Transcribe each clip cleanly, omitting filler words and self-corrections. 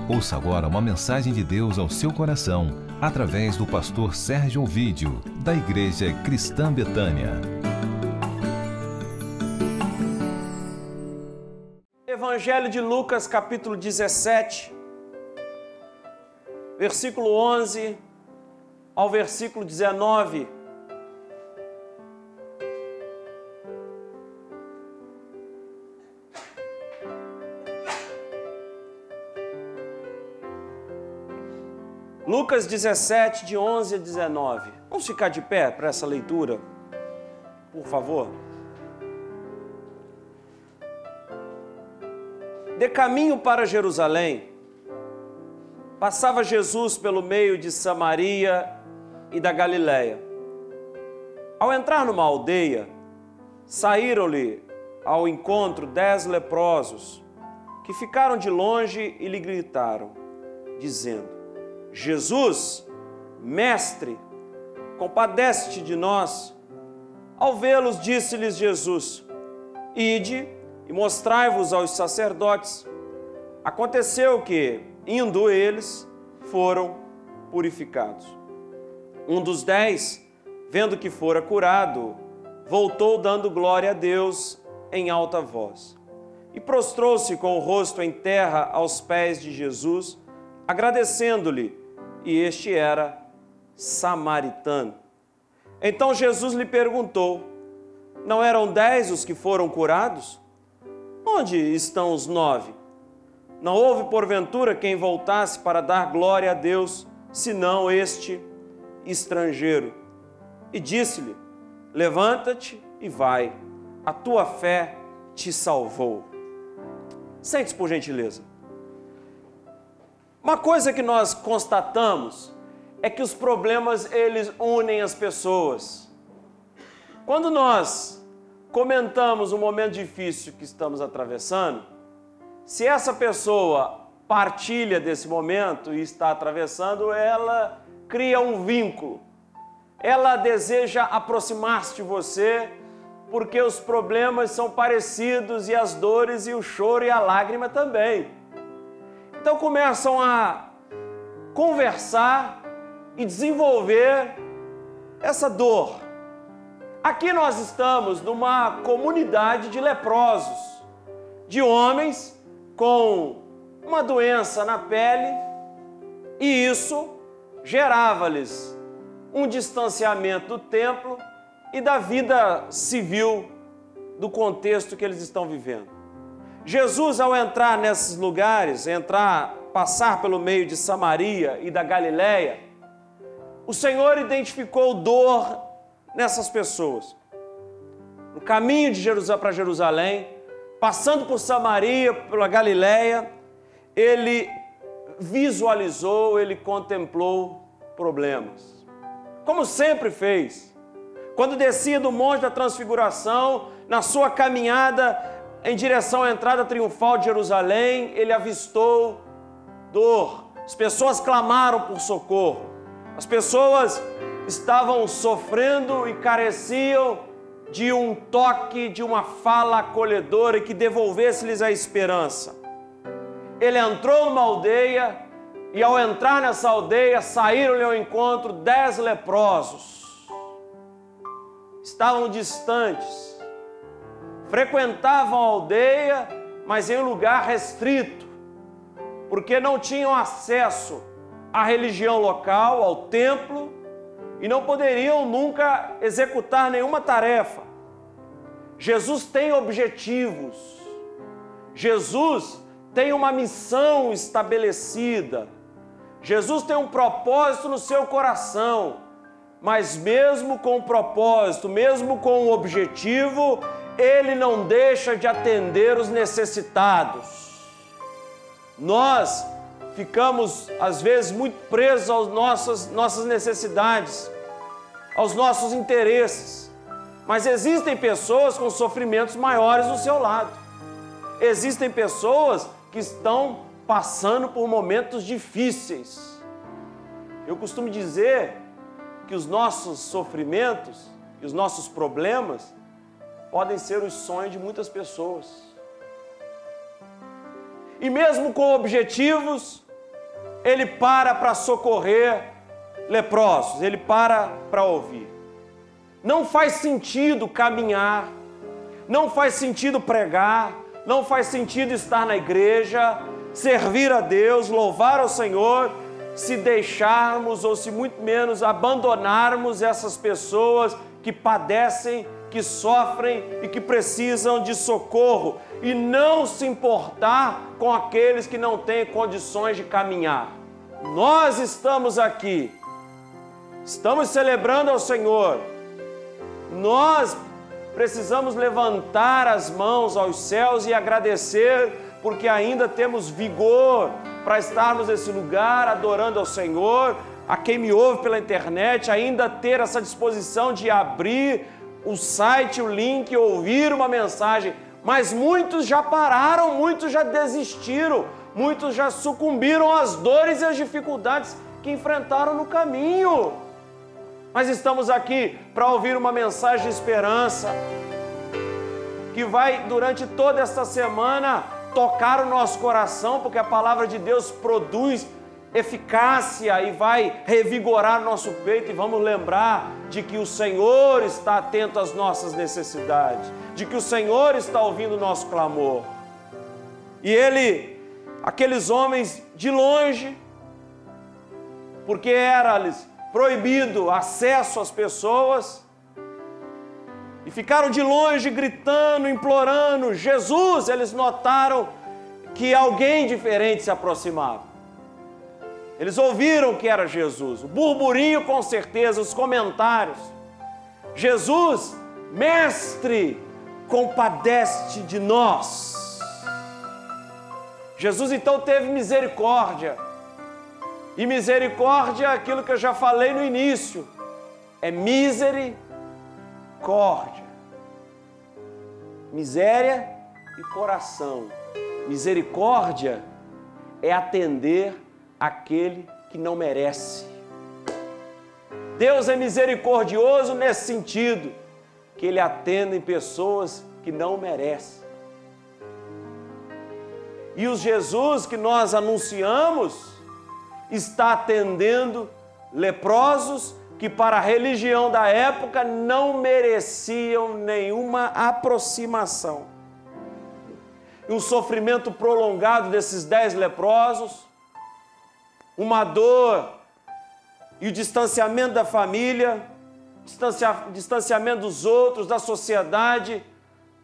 Ouça agora uma mensagem de Deus ao seu coração, através do pastor Sérgio Ovídio, da Igreja Cristã Betânia. Evangelho de Lucas, capítulo 17, versículo 11 ao versículo 19. Lucas 17, de 11 a 19. Vamos ficar de pé para essa leitura, por favor. De caminho para Jerusalém, passava Jesus pelo meio de Samaria e da Galiléia. Ao entrar numa aldeia, saíram-lhe ao encontro 10 leprosos, que ficaram de longe e lhe gritaram, dizendo: Jesus, mestre, compadece-te de nós. Ao vê-los, disse-lhes Jesus: Ide e mostrai-vos aos sacerdotes. Aconteceu que, indo eles, foram purificados. Um dos 10, vendo que fora curado, voltou dando glória a Deus em alta voz. E prostrou-se com o rosto em terra aos pés de Jesus, agradecendo-lhe, e este era samaritano. Então Jesus lhe perguntou: Não eram 10 os que foram curados? Onde estão os 9? Não houve porventura quem voltasse para dar glória a Deus, senão este estrangeiro. E disse-lhe: Levanta-te e vai, a tua fé te salvou. Sente-se, por gentileza. Uma coisa que nós constatamos é que os problemas, eles unem as pessoas. Quando nós comentamos um momento difícil que estamos atravessando, se essa pessoa partilha desse momento e está atravessando, ela cria um vínculo. Ela deseja aproximar-se de você porque os problemas são parecidos e as dores e o choro e a lágrima também. Então começam a conversar e desenvolver essa dor. Aqui nós estamos numa comunidade de leprosos, de homens com uma doença na pele, e isso gerava-lhes um distanciamento do templo e da vida civil do contexto que eles estão vivendo. Jesus, ao entrar nesses lugares, passar pelo meio de Samaria e da Galiléia, o Senhor identificou dor nessas pessoas. No caminho de Jerusalém para Jerusalém, passando por Samaria, pela Galiléia, ele visualizou, ele contemplou problemas. Como sempre fez. Quando descia do Monte da Transfiguração, na sua caminhada em direção à entrada triunfal de Jerusalém, ele avistou dor. As pessoas clamaram por socorro. As pessoas estavam sofrendo e careciam de um toque, de uma fala acolhedora que devolvesse-lhes a esperança. Ele entrou numa aldeia e, ao entrar nessa aldeia, saíram-lhe ao encontro 10 leprosos. Estavam distantes, frequentavam a aldeia, mas em um lugar restrito, porque não tinham acesso à religião local, ao templo, e não poderiam nunca executar nenhuma tarefa. Jesus tem objetivos. Jesus tem uma missão estabelecida. Jesus tem um propósito no seu coração. Mas mesmo com o propósito, mesmo com o objetivo, Ele não deixa de atender os necessitados. Nós ficamos, às vezes, muito presos às nossas necessidades, aos nossos interesses. Mas existem pessoas com sofrimentos maiores do seu lado. Existem pessoas que estão passando por momentos difíceis. Eu costumo dizer que os nossos sofrimentos e os nossos problemas podem ser os sonhos de muitas pessoas. E mesmo com objetivos, ele para socorrer leprosos, ele para ouvir. Não faz sentido caminhar, não faz sentido pregar, não faz sentido estar na igreja, servir a Deus, louvar ao Senhor, se deixarmos ou se muito menos abandonarmos essas pessoas que padecem, que sofrem e que precisam de socorro, e não se importar com aqueles que não têm condições de caminhar. Nós estamos aqui, estamos celebrando ao Senhor, nós precisamos levantar as mãos aos céus e agradecer, porque ainda temos vigor para estarmos nesse lugar adorando ao Senhor. A quem me ouve pela internet, ainda ter essa disposição de abrir o site, o link, ouvir uma mensagem. Mas muitos já pararam, muitos já desistiram, muitos já sucumbiram às dores e às dificuldades que enfrentaram no caminho. Mas estamos aqui para ouvir uma mensagem de esperança, que vai, durante toda esta semana, tocar o nosso coração, porque a palavra de Deus produz eficácia e vai revigorar nosso peito, e vamos lembrar de que o Senhor está atento às nossas necessidades, de que o Senhor está ouvindo o nosso clamor. E aqueles homens de longe, porque era-lhes proibido acesso às pessoas, e ficaram de longe gritando, implorando Jesus. Eles notaram que alguém diferente se aproximava. Eles ouviram que era Jesus, o burburinho com certeza, os comentários. Jesus, mestre, compadece-te de nós. Jesus então teve misericórdia. E misericórdia é aquilo que eu já falei no início, é misericórdia. Miséria e coração. Misericórdia é atender aquele que não merece. Deus é misericordioso nesse sentido, que Ele atende pessoas que não merecem. E o Jesus que nós anunciamos está atendendo leprosos que para a religião da época não mereciam nenhuma aproximação. E um sofrimento prolongado desses 10 leprosos, uma dor e o distanciamento da família, distanciamento dos outros, da sociedade,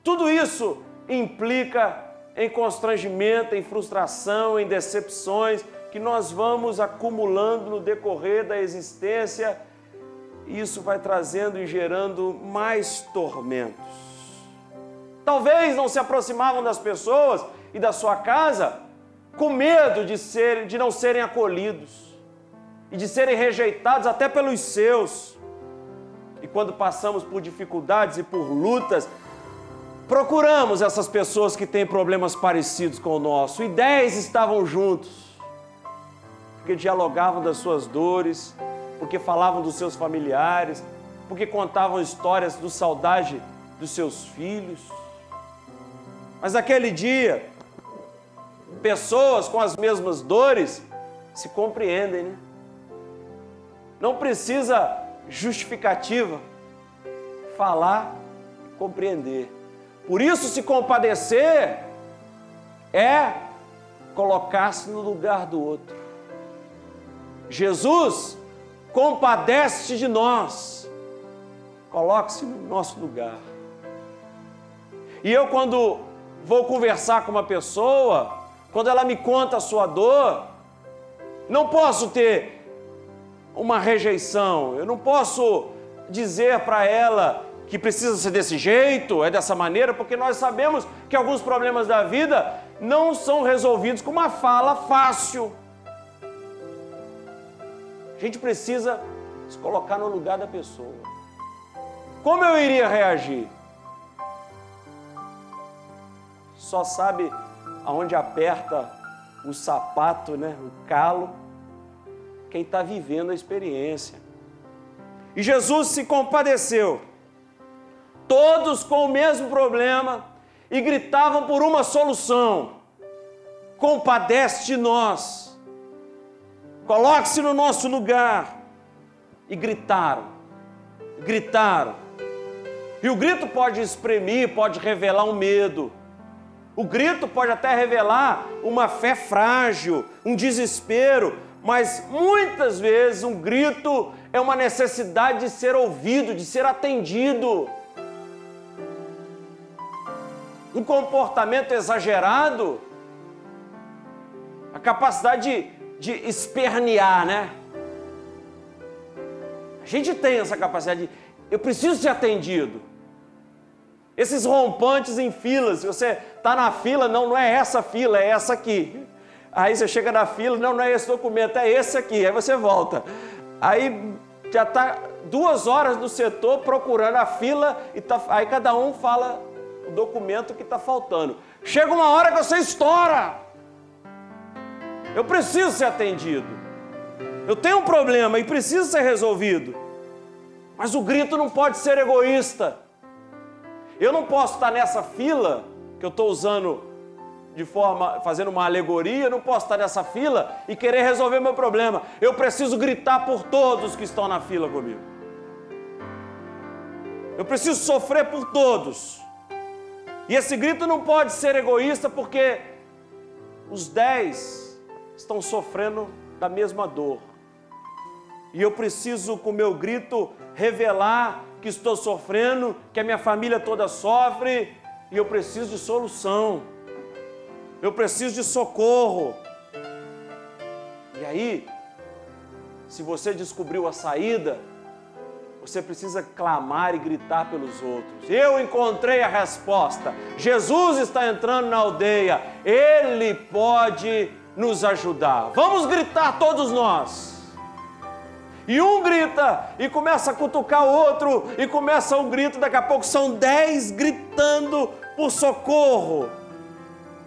tudo isso implica em constrangimento, em frustração, em decepções que nós vamos acumulando no decorrer da existência. Isso vai trazendo e gerando mais tormentos. Talvez não se aproximavam das pessoas e da sua casa com medo de não serem acolhidos e de serem rejeitados até pelos seus. E quando passamos por dificuldades e por lutas, procuramos essas pessoas que têm problemas parecidos com o nosso. E 10 estavam juntos, porque dialogavam das suas dores, porque falavam dos seus familiares, porque contavam histórias de saudade dos seus filhos. Mas naquele dia, pessoas com as mesmas dores se compreendem, né? Não precisa justificativa, falar, compreender. Por isso, se compadecer é colocar-se no lugar do outro. Jesus compadece de nós, coloque-se no nosso lugar. E eu, quando vou conversar com uma pessoa, quando ela me conta a sua dor, não posso ter uma rejeição, eu não posso dizer para ela que precisa ser desse jeito, é dessa maneira, porque nós sabemos que alguns problemas da vida não são resolvidos com uma fala fácil. A gente precisa se colocar no lugar da pessoa. Como eu iria reagir? Só sabe aonde aperta o sapato, né? O calo, quem está vivendo a experiência. E Jesus se compadeceu. Todos com o mesmo problema e gritavam por uma solução: compadece de nós. Coloque-se no nosso lugar. E gritaram. Gritaram. E o grito pode exprimir, pode revelar um medo. O grito pode até revelar uma fé frágil, um desespero, mas muitas vezes um grito é uma necessidade de ser ouvido, de ser atendido. Um comportamento exagerado, a capacidade de espernear, né? A gente tem essa capacidade de, eu preciso ser atendido. Esses rompantes em filas, se você está na fila, não é essa fila, é essa aqui. Aí você chega na fila, não é esse documento, é esse aqui. Aí você volta. Aí já está 2 horas no setor procurando a fila, e aí cada um fala o documento que está faltando. Chega uma hora que você estoura. Eu preciso ser atendido. Eu tenho um problema e preciso ser resolvido. Mas o grito não pode ser egoísta. Eu não posso estar nessa fila que eu estou usando fazendo uma alegoria, eu não posso estar nessa fila e querer resolver meu problema. Eu preciso gritar por todos que estão na fila comigo. Eu preciso sofrer por todos. E esse grito não pode ser egoísta porque os 10 estão sofrendo da mesma dor. E eu preciso, com o meu grito, revelar que estou sofrendo, que a minha família toda sofre, e eu preciso de solução. Eu preciso de socorro. E aí, se você descobriu a saída, você precisa clamar e gritar pelos outros. Eu encontrei a resposta. Jesus está entrando na aldeia. Ele pode nos ajudar. Vamos gritar todos nós. E um grita e começa a cutucar o outro, e começa um grito, daqui a pouco são 10 gritando por socorro.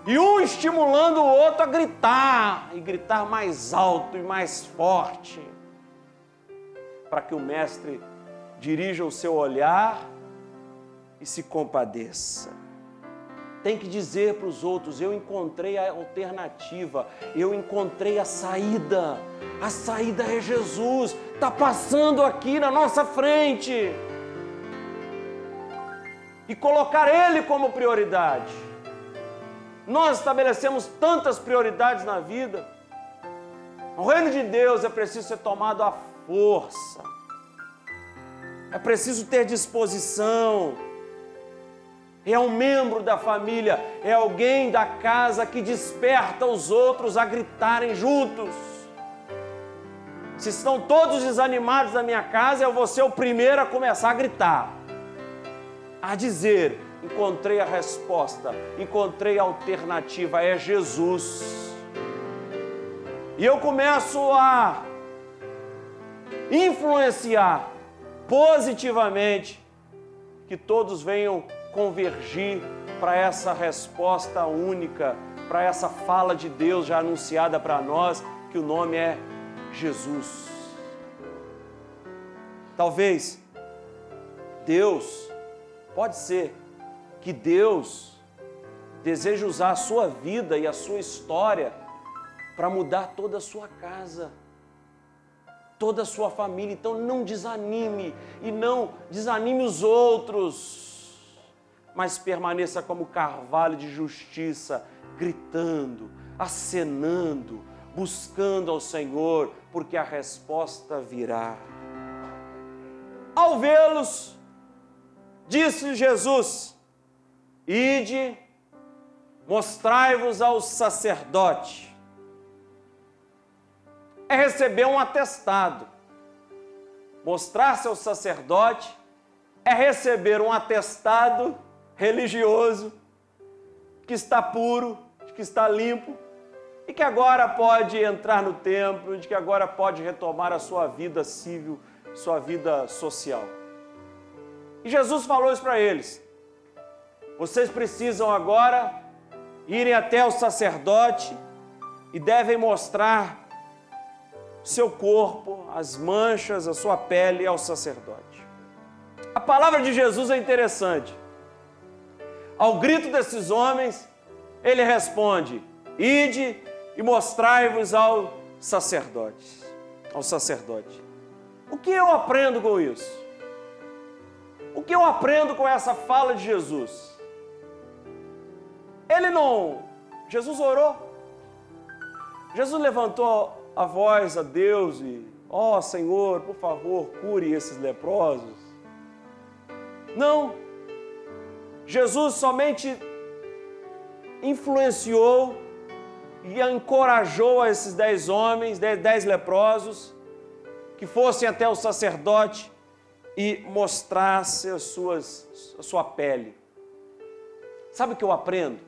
E um estimulando o outro a gritar, e gritar mais alto e mais forte, para que o mestre dirija o seu olhar e se compadeça. Tem que dizer para os outros, eu encontrei a alternativa, eu encontrei a saída é Jesus, está passando aqui na nossa frente. E colocar Ele como prioridade. Nós estabelecemos tantas prioridades na vida. O reino de Deus é preciso ser tomado à força. É preciso ter disposição. É um membro da família, é alguém da casa que desperta os outros a gritarem juntos. Se estão todos desanimados na minha casa, eu vou ser o primeiro a começar a gritar. A dizer, encontrei a resposta, encontrei a alternativa, é Jesus. E eu começo a influenciar positivamente que todos venham convergir para essa resposta única, para essa fala de Deus já anunciada para nós, que o nome é Jesus. Talvez pode ser que Deus deseje usar a sua vida e a sua história para mudar toda a sua casa, toda a sua família. Então não desanime e não desanime os outros, mas permaneça como carvalho de justiça, gritando, acenando, buscando ao Senhor, porque a resposta virá. Ao vê-los, disse Jesus, ide, mostrai-vos ao sacerdote. É receber um atestado. Mostrar-se ao sacerdote é receber um atestado religioso, que está puro, que está limpo, e que agora pode entrar no templo, de que agora pode retomar a sua vida civil, sua vida social. E Jesus falou isso para eles. Vocês precisam agora irem até o sacerdote e devem mostrar seu corpo, as manchas, a sua pele ao sacerdote. A palavra de Jesus é interessante. Ao grito desses homens, ele responde, ide e mostrai-vos ao sacerdotes, ao sacerdote. O que eu aprendo com isso? O que eu aprendo com essa fala de Jesus? Jesus orou. Jesus levantou a voz a Deus e, ó Senhor, por favor, cure esses leprosos. Não. Jesus somente influenciou e encorajou a esses 10 homens, 10 leprosos, que fossem até o sacerdote e mostrassem a sua pele. Sabe o que eu aprendo?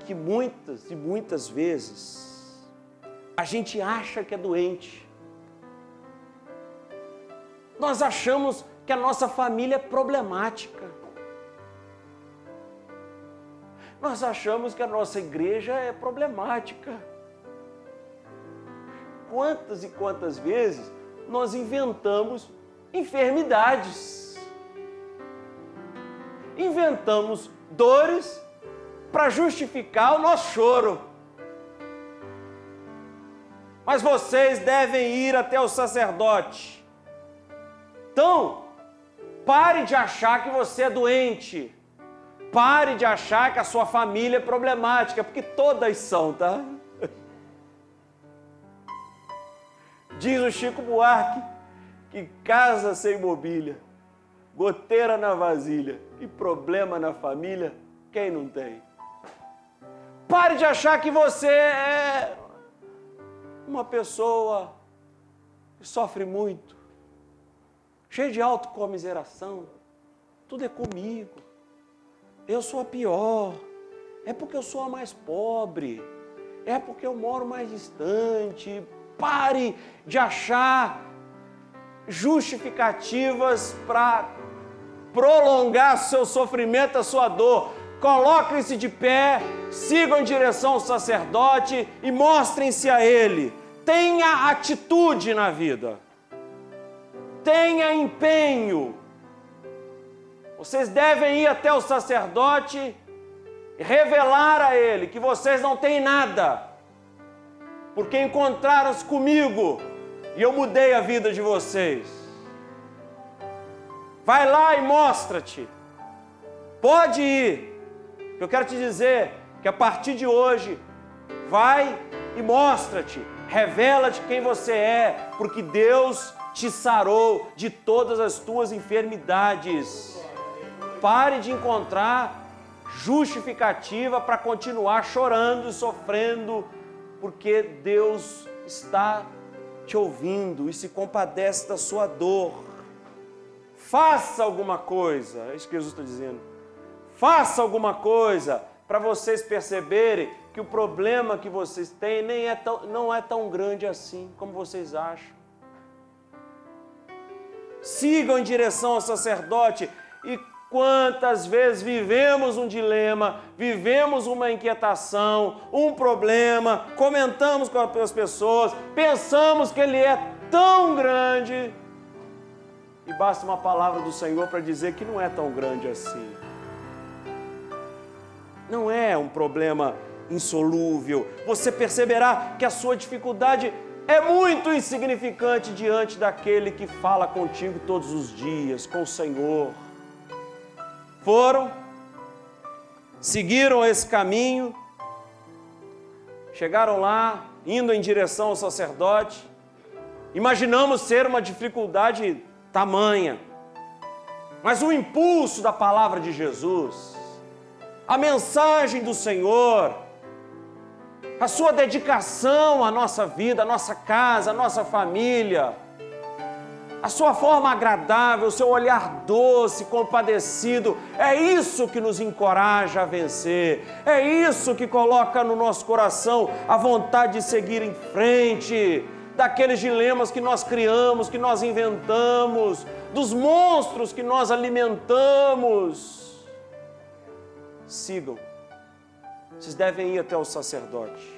Que muitas e muitas vezes a gente acha que é doente. Nós achamos que a nossa família é problemática. Nós achamos que a nossa igreja é problemática. Quantas e quantas vezes nós inventamos enfermidades. Inventamos dores para justificar o nosso choro. Mas vocês devem ir até o sacerdote. Então, pare de achar que você é doente. Pare de achar que a sua família é problemática, porque todas são, tá? Diz o Chico Buarque que casa sem mobília, goteira na vasilha e problema na família, quem não tem? Pare de achar que você é uma pessoa que sofre muito, cheia de autocomiseração. Tudo é comigo. Eu sou a pior. É porque eu sou a mais pobre. É porque eu moro mais distante. Pare de achar justificativas para prolongar seu sofrimento, a sua dor. Coloquem-se de pé, sigam em direção ao sacerdote e mostrem-se a ele. Tenha atitude na vida. Tenha empenho. Vocês devem ir até o sacerdote e revelar a ele que vocês não têm nada, porque encontraram-se comigo e eu mudei a vida de vocês. Vai lá e mostra-te. Pode ir. Eu quero te dizer que a partir de hoje, vai e mostra-te. Revela-te quem você é, porque Deus te sarou de todas as tuas enfermidades. Pare de encontrar justificativa para continuar chorando e sofrendo, porque Deus está te ouvindo e se compadece da sua dor. Faça alguma coisa, é isso que Jesus está dizendo. Faça alguma coisa para vocês perceberem que o problema que vocês têm não é tão grande assim como vocês acham. Sigam em direção ao sacerdote. E quantas vezes vivemos um dilema, vivemos uma inquietação, um problema, comentamos com as pessoas, pensamos que ele é tão grande e basta uma palavra do Senhor para dizer que não é tão grande assim. Não é um problema insolúvel. Você perceberá que a sua dificuldade é muito insignificante diante daquele que fala contigo todos os dias, com o Senhor. Foram, seguiram esse caminho, chegaram lá, indo em direção ao sacerdote. Imaginamos ser uma dificuldade tamanha, mas o impulso da palavra de Jesus, a mensagem do Senhor, a sua dedicação à nossa vida, à nossa casa, à nossa família, a sua forma agradável, o seu olhar doce, compadecido, é isso que nos encoraja a vencer, é isso que coloca no nosso coração a vontade de seguir em frente, daqueles dilemas que nós criamos, que nós inventamos, dos monstros que nós alimentamos. Sigam. Vocês devem ir até o sacerdote.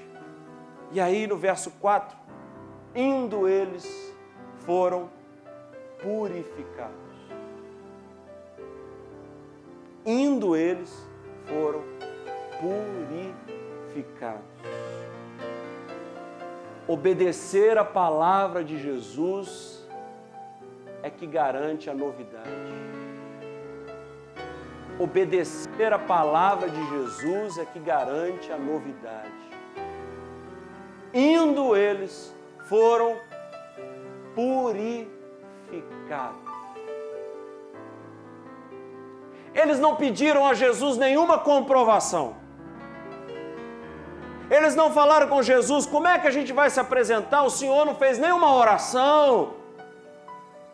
E aí no verso 4, indo eles, foram purificados. Indo eles, foram purificados. Obedecer a palavra de Jesus é que garante a novidade. Obedecer a palavra de Jesus é que garante a novidade. Indo eles, foram purificados. Eles não pediram a Jesus nenhuma comprovação. Eles não falaram com Jesus, como é que a gente vai se apresentar? O Senhor não fez nenhuma oração,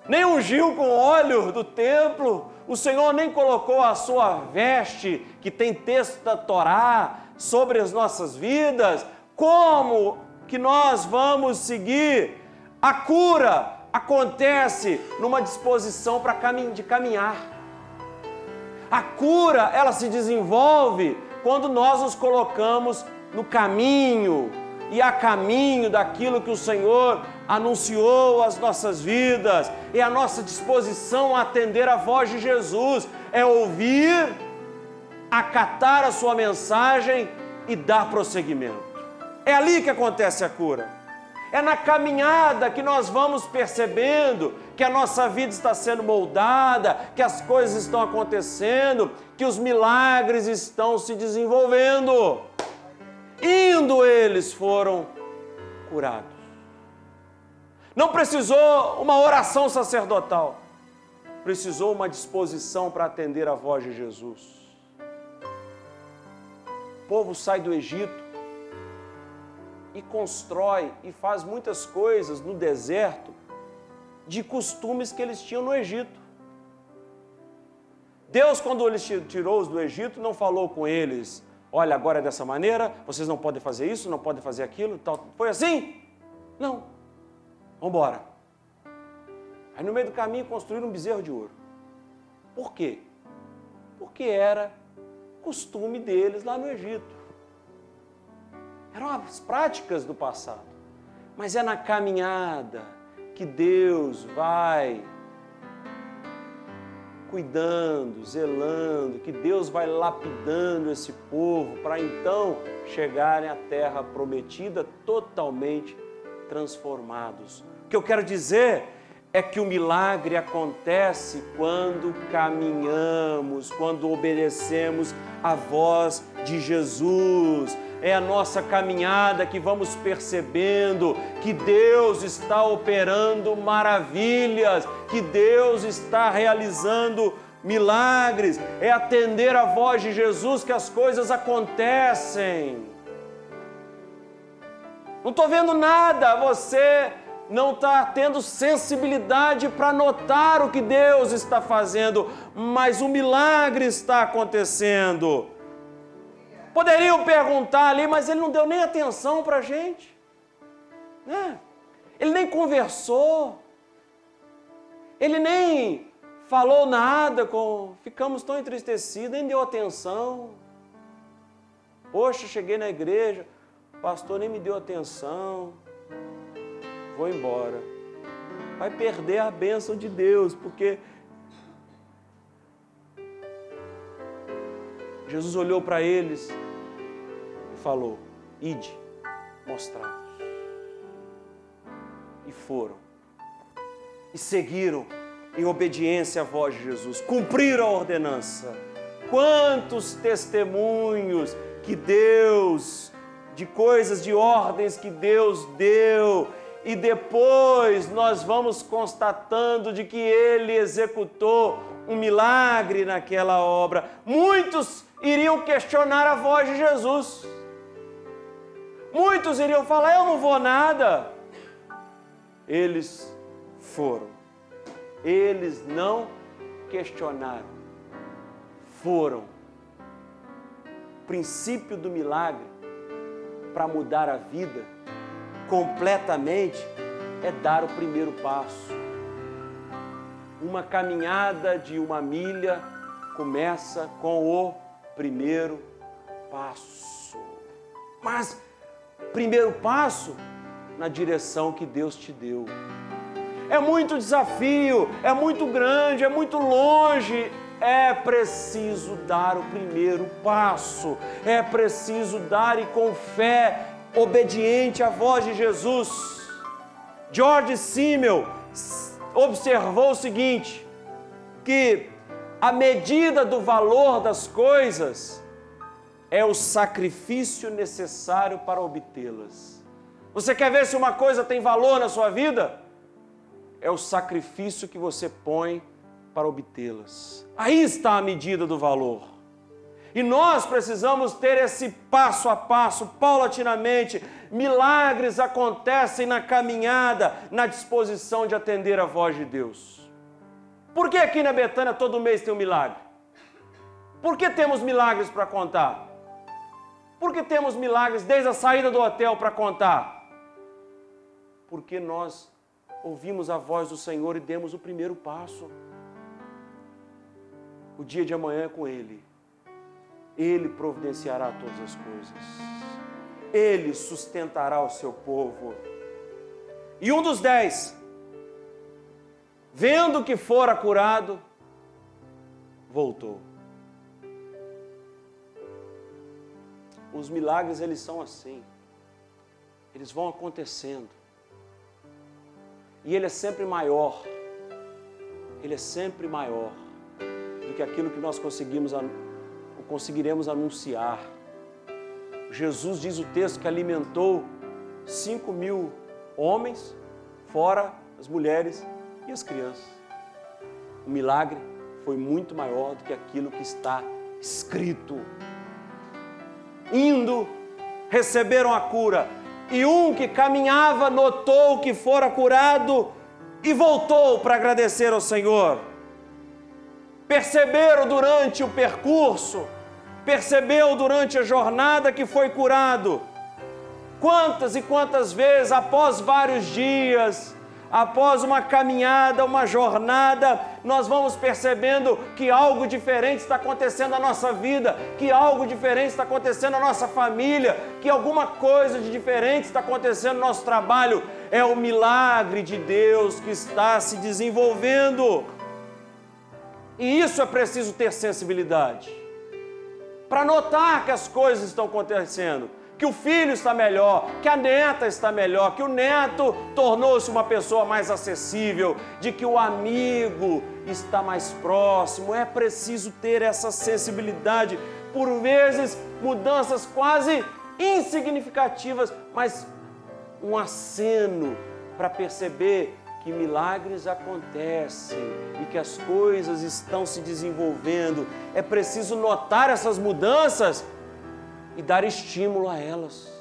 nem ungiu com óleo do templo, o Senhor nem colocou a sua veste, que tem texto da Torá, sobre as nossas vidas. Como que nós vamos seguir? A cura acontece numa disposição de caminhar. A cura, ela se desenvolve quando nós nos colocamos no caminho e a caminho daquilo que o Senhor anunciou às nossas vidas. É a nossa disposição a atender a voz de Jesus, é ouvir, acatar a sua mensagem e dar prosseguimento. É ali que acontece a cura. É na caminhada que nós vamos percebendo que a nossa vida está sendo moldada, que as coisas estão acontecendo, que os milagres estão se desenvolvendo. Indo eles, foram curados. Não precisou uma oração sacerdotal, precisou uma disposição para atender a voz de Jesus. O povo sai do Egito e constrói e faz muitas coisas no deserto de costumes que eles tinham no Egito. Deus, quando ele tirou-os do Egito, não falou com eles: olha, agora é dessa maneira, vocês não podem fazer isso, não podem fazer aquilo, tal. Foi assim? Não. Vamos embora. Aí no meio do caminho construíram um bezerro de ouro. Por quê? Porque era costume deles lá no Egito. Eram as práticas do passado. Mas é na caminhada que Deus vai cuidando, zelando, que Deus vai lapidando esse povo para então chegarem à terra prometida totalmente transformados. O que eu quero dizer é que o milagre acontece quando caminhamos, quando obedecemos a voz de Jesus. É a nossa caminhada que vamos percebendo que Deus está operando maravilhas, que Deus está realizando milagres. É atender a voz de Jesus que as coisas acontecem. Não estou vendo nada, você não está tendo sensibilidade para notar o que Deus está fazendo, mas o milagre está acontecendo. Poderiam perguntar ali, mas ele não deu nem atenção para a gente, né? Ele nem conversou, ele nem falou nada, ficamos tão entristecidos, nem deu atenção. Poxa, cheguei na igreja, o pastor nem me deu atenção, vou embora. Vai perder a bênção de Deus, porque Jesus olhou para eles e falou: ide, mostrai-vos. E foram. E seguiram em obediência à voz de Jesus. Cumpriram a ordenança. Quantos testemunhos que Deus, de coisas, de ordens que Deus deu. E depois nós vamos constatando de que Ele executou um milagre naquela obra. Muitos iriam questionar a voz de Jesus. Muitos iriam falar: eu não vou nada. Eles foram. Eles não questionaram. Foram. O princípio do milagre para mudar a vida completamente é dar o primeiro passo. Uma caminhada de 1 milha começa com o primeiro passo. Mas primeiro passo na direção que Deus te deu. É muito desafio, é muito grande, é muito longe. É preciso dar o primeiro passo. É preciso dar e com fé obediente à voz de Jesus. George Simmel observou o seguinte, que a medida do valor das coisas é o sacrifício necessário para obtê-las. Você quer ver se uma coisa tem valor na sua vida? É o sacrifício que você põe para obtê-las. Aí está a medida do valor. E nós precisamos ter esse passo a passo, paulatinamente. Milagres acontecem na caminhada, na disposição de atender a voz de Deus. Por que aqui na Betânia todo mês tem um milagre? Por que temos milagres para contar? Por que temos milagres desde a saída do hotel para contar? Porque nós ouvimos a voz do Senhor e demos o primeiro passo. O dia de amanhã é com Ele. Ele providenciará todas as coisas. Ele sustentará o seu povo. E um dos 10, vendo que fora curado, voltou. Os milagres, eles são assim. Eles vão acontecendo. E Ele é sempre maior. Ele é sempre maior do que aquilo que nós conseguiremos anunciar. Jesus diz o texto que alimentou 5.000 homens, fora as mulheres e as crianças. O milagre foi muito maior do que aquilo que está escrito. Indo, receberam a cura, e um que caminhava notou que fora curado e voltou para agradecer ao Senhor. Perceberam durante o percurso, percebeu durante a jornada que foi curado. Quantas e quantas vezes, após vários dias, após uma caminhada, uma jornada, nós vamos percebendo que algo diferente está acontecendo na nossa vida, que algo diferente está acontecendo na nossa família, que alguma coisa de diferente está acontecendo no nosso trabalho. É o milagre de Deus que está se desenvolvendo. E isso é preciso ter sensibilidade para notar que as coisas estão acontecendo, que o filho está melhor, que a neta está melhor, que o neto tornou-se uma pessoa mais acessível, de que o amigo está mais próximo. É preciso ter essa sensibilidade. Por vezes, mudanças quase insignificativas, mas um aceno para perceber que milagres acontecem e que as coisas estão se desenvolvendo. É preciso notar essas mudanças e dar estímulo a elas.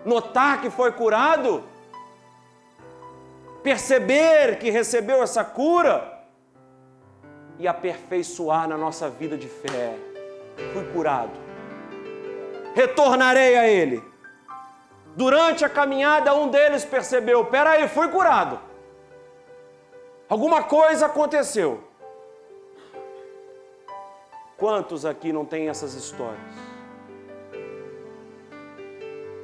Notar que foi curado, perceber que recebeu essa cura e aperfeiçoar na nossa vida de fé. Fui curado, retornarei a Ele. Durante a caminhada, um deles percebeu: peraí, fui curado. Alguma coisa aconteceu. Quantos aqui não têm essas histórias?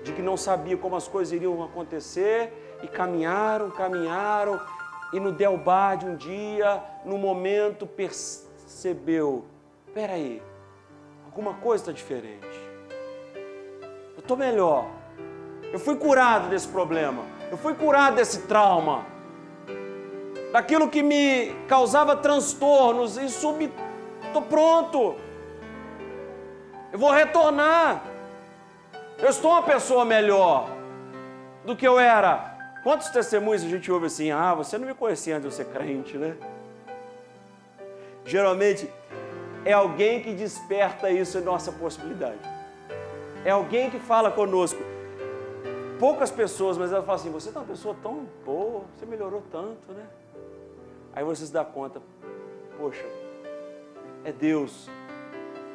De que não sabiam como as coisas iriam acontecer e caminharam, e no delbar de um dia, no momento, percebeu: peraí, alguma coisa está diferente. Eu estou melhor. Eu fui curado desse problema. Eu fui curado desse trauma. Daquilo que me causava transtornos. Estou pronto. Eu vou retornar. Eu estou uma pessoa melhor do que eu era. Quantos testemunhos a gente ouve assim? Ah, você não me conhecia antes de eu ser crente, né? Geralmente é alguém que desperta isso em nossa possibilidade. É alguém que fala conosco. Poucas pessoas, mas ela fala assim: você é uma pessoa tão boa, você melhorou tanto, né? Aí você se dá conta: poxa, é Deus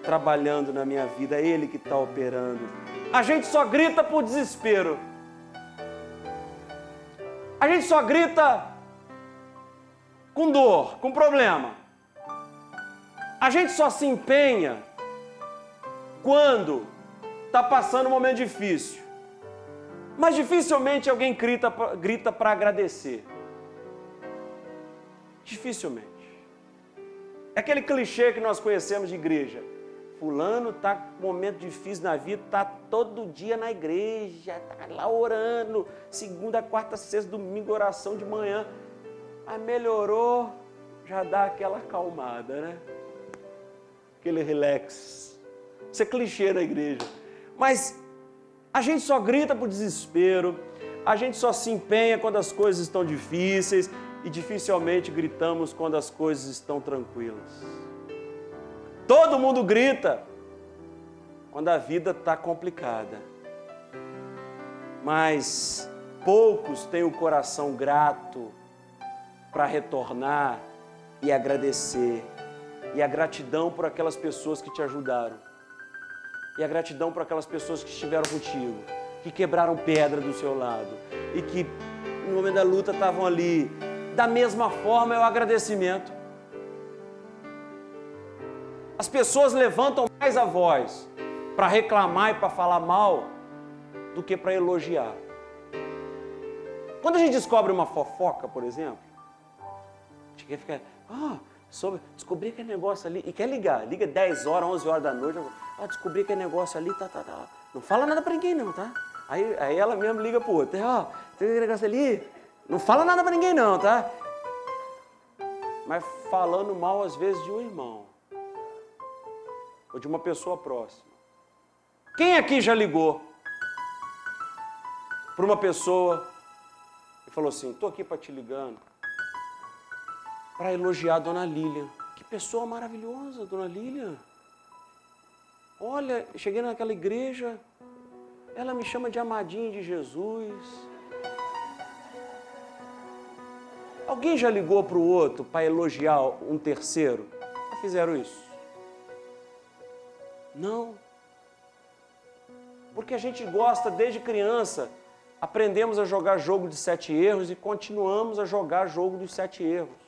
trabalhando na minha vida, é Ele que está operando. A gente só grita por desespero. A gente só grita com dor, com problema. A gente só se empenha quando está passando um momento difícil. Mas dificilmente alguém grita para agradecer. Dificilmente. É aquele clichê que nós conhecemos de igreja. fulano está com um momento difícil na vida, está todo dia na igreja, está lá orando, segunda, quarta, sexta, domingo, oração de manhã. Aí melhorou, já dá aquela acalmada, né? Aquele relax. Isso é clichê na igreja. Mas a gente só grita por desespero, a gente só se empenha quando as coisas estão difíceis e dificilmente gritamos quando as coisas estão tranquilas. Todo mundo grita quando a vida está complicada, mas poucos têm o coração grato para retornar e agradecer, e a gratidão por aquelas pessoas que te ajudaram, e a gratidão por aquelas pessoas que estiveram contigo, que quebraram pedra do seu lado e que no momento da luta estavam ali. Da mesma forma é o agradecimento. As pessoas levantam mais a voz para reclamar e para falar mal do que para elogiar. Quando a gente descobre uma fofoca, por exemplo, a gente quer ficar, descobri aquele negócio ali, e quer ligar, liga 10 horas, 11 horas da noite, descobri aquele negócio ali, tá. Não fala nada para ninguém não, tá? Aí ela mesmo liga pro outro, tem aquele negócio ali, não fala nada para ninguém não, tá? Mas falando mal às vezes de um irmão, ou de uma pessoa próxima. Quem aqui já ligou para uma pessoa e falou assim, estou aqui para te ligando, para elogiar a Dona Lília. Que pessoa maravilhosa, Dona Lília. Olha, cheguei naquela igreja, ela me chama de amadinho de Jesus. Alguém já ligou para o outro para elogiar um terceiro? Já fizeram isso? Não. Porque a gente gosta desde criança, aprendemos a jogar jogo de 7 erros e continuamos a jogar jogo dos 7 erros.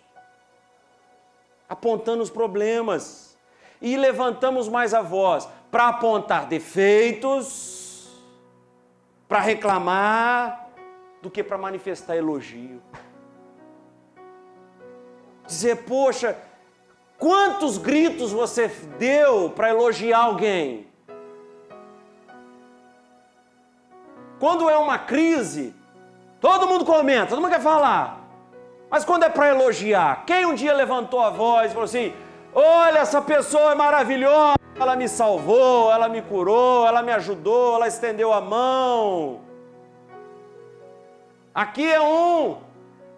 Apontando os problemas e levantamos mais a voz para apontar defeitos, para reclamar, do que para manifestar elogio. Dizer, poxa, quantos gritos você deu para elogiar alguém? Quando é uma crise, todo mundo comenta, todo mundo quer falar. Mas quando é para elogiar, quem um dia levantou a voz e falou assim, olha, essa pessoa é maravilhosa, ela me salvou, ela me curou, ela me ajudou, ela estendeu a mão. Aqui é um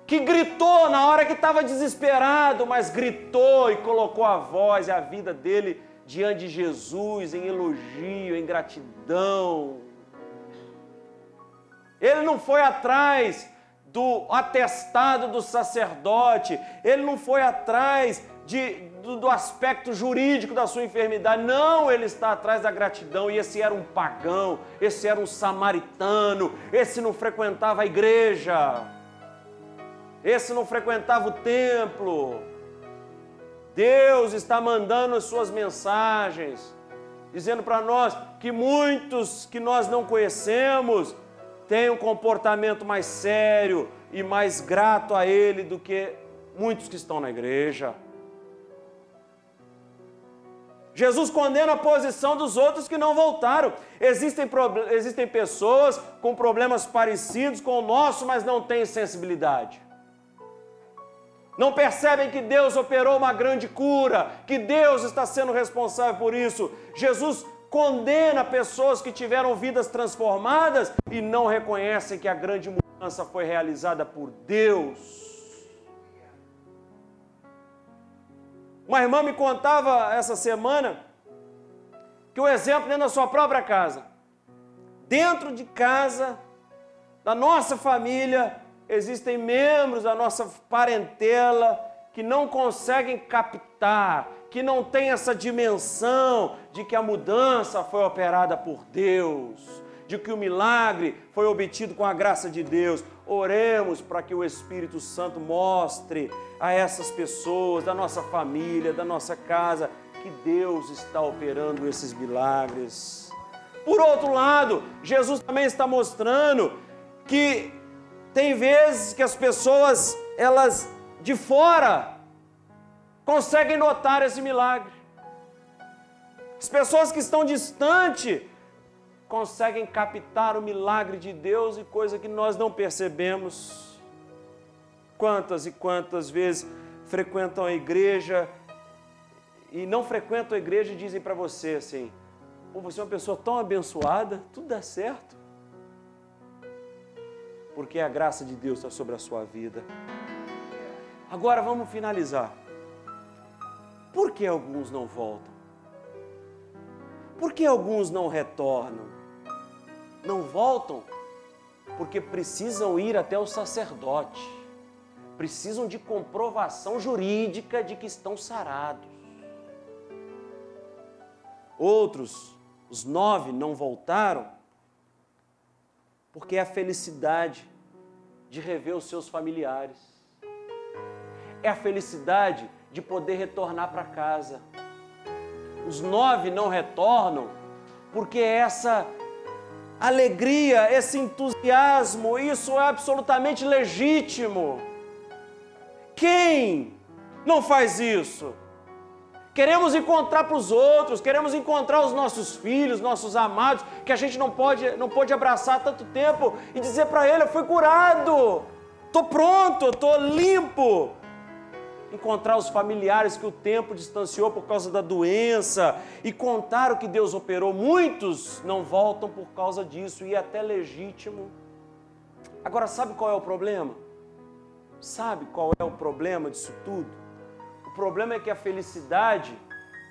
que gritou na hora que estava desesperado, mas gritou e colocou a voz e a vida dele diante de Jesus, em elogio, em gratidão. Ele não foi atrás do atestado do sacerdote, ele não foi atrás do aspecto jurídico da sua enfermidade, não, ele está atrás da gratidão. E esse era um pagão, esse era um samaritano, esse não frequentava a igreja, esse não frequentava o templo. Deus está mandando as suas mensagens, dizendo para nós que muitos que nós não conhecemos têm um comportamento mais sério e mais grato a Ele do que muitos que estão na igreja. Jesus condena a posição dos outros que não voltaram. Existem pessoas com problemas parecidos com o nosso, mas não têm sensibilidade. Não percebem que Deus operou uma grande cura, que Deus está sendo responsável por isso. Jesus condena pessoas que tiveram vidas transformadas e não reconhecem que a grande mudança foi realizada por Deus. Uma irmã me contava essa semana que o exemplo dentro da sua própria casa. Dentro de casa, da nossa família, existem membros da nossa parentela que não conseguem captar, que não tem essa dimensão de que a mudança foi operada por Deus, de que o milagre foi obtido com a graça de Deus. Oremos para que o Espírito Santo mostre a essas pessoas, da nossa família, da nossa casa, que Deus está operando esses milagres. Por outro lado, Jesus também está mostrando que tem vezes que as pessoas, elas de fora, conseguem notar esse milagre. As pessoas que estão distantes conseguem captar o milagre de Deus e coisa que nós não percebemos. Quantas e quantas vezes frequentam a igreja e não frequentam a igreja e dizem para você assim: você é uma pessoa tão abençoada, tudo dá certo. Porque a graça de Deus está sobre a sua vida. Agora vamos finalizar. Por que alguns não voltam? Por que alguns não retornam? Não voltam porque precisam ir até o sacerdote. Precisam de comprovação jurídica de que estão sarados. Outros, os 9, não voltaram porque é a felicidade de rever os seus familiares. É a felicidade de poder retornar para casa. Os 9 não retornam porque essa alegria, esse entusiasmo, isso é absolutamente legítimo. Quem não faz isso? Queremos encontrar para os outros, queremos encontrar os nossos filhos, nossos amados, que a gente não pôde abraçar há tanto tempo e dizer para ele: eu fui curado, estou pronto, estou limpo. Encontrar os familiares que o tempo distanciou por causa da doença e contar o que Deus operou. Muitos não voltam por causa disso e é até legítimo. Agora, sabe qual é o problema? Sabe qual é o problema disso tudo? O problema é que a felicidade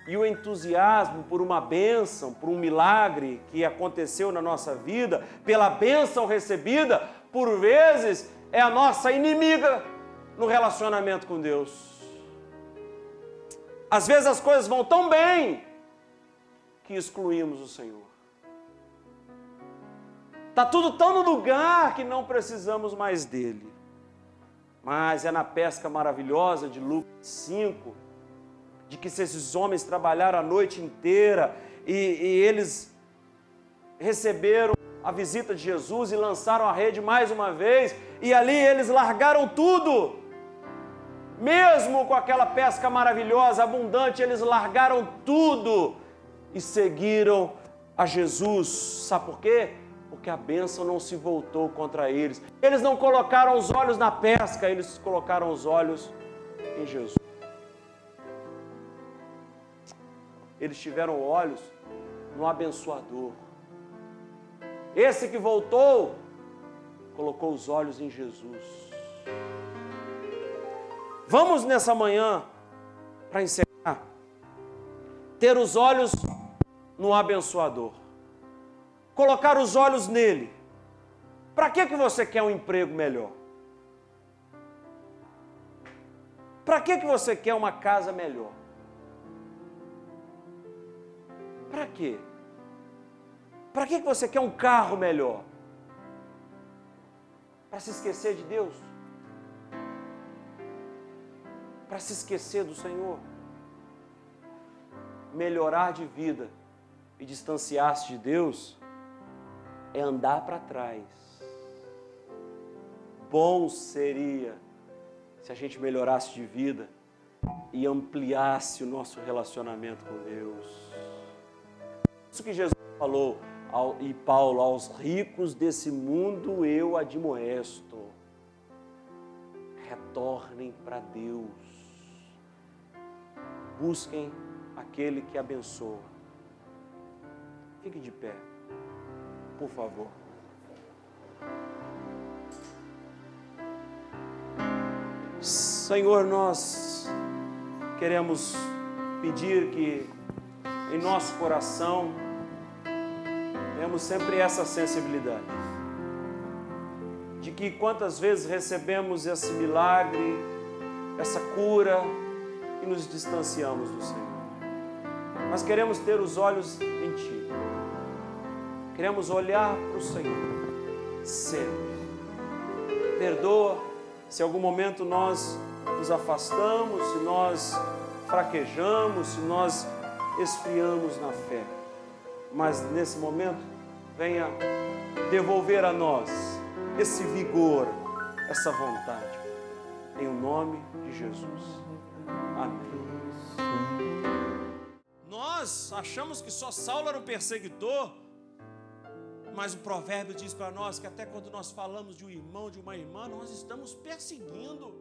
e o entusiasmo por uma bênção, por um milagre que aconteceu na nossa vida, pela bênção recebida, por vezes é a nossa inimiga no relacionamento com Deus. Às vezes as coisas vão tão bem que excluímos o Senhor. Está tudo tão no lugar que não precisamos mais dele. Mas é na pesca maravilhosa de Lucas 5, de que esses homens trabalharam a noite inteira e eles receberam a visita de Jesus e lançaram a rede mais uma vez, e ali eles largaram tudo. Mesmo com aquela pesca maravilhosa, abundante, eles largaram tudo e seguiram a Jesus. Sabe por quê? Porque a bênção não se voltou contra eles. Eles não colocaram os olhos na pesca, eles colocaram os olhos em Jesus. Eles tiveram olhos no abençoador. Esse que voltou, colocou os olhos em Jesus. Vamos nessa manhã, para encerrar, ter os olhos no abençoador. Colocar os olhos nele. Para que você quer um emprego melhor? Para que você quer uma casa melhor? Para quê? Para que você quer um carro melhor? Para se esquecer de Deus? Para se esquecer do Senhor? Melhorar de vida e distanciar-se de Deus é andar para trás. Bom seria se a gente melhorasse de vida e ampliasse o nosso relacionamento com Deus. Isso que Jesus falou, e Paulo: aos ricos desse mundo eu admoesto, retornem para Deus, busquem aquele que abençoa. Fique de pé, por favor. Senhor, nós queremos pedir que em nosso coração tenhamos sempre essa sensibilidade de que quantas vezes recebemos esse milagre, essa cura e nos distanciamos do Senhor. Mas queremos ter os olhos em Ti. Queremos olhar para o Senhor sempre. Perdoa se em algum momento nós nos afastamos, se nós fraquejamos, se nós esfriamos na fé. Mas nesse momento, venha devolver a nós esse vigor, essa vontade. Em nome de Jesus. Amém. Nós nós achamos que só Saulo era um perseguidor, mas o provérbio diz para nós que até quando nós falamos de um irmão, de uma irmã, nós estamos perseguindo.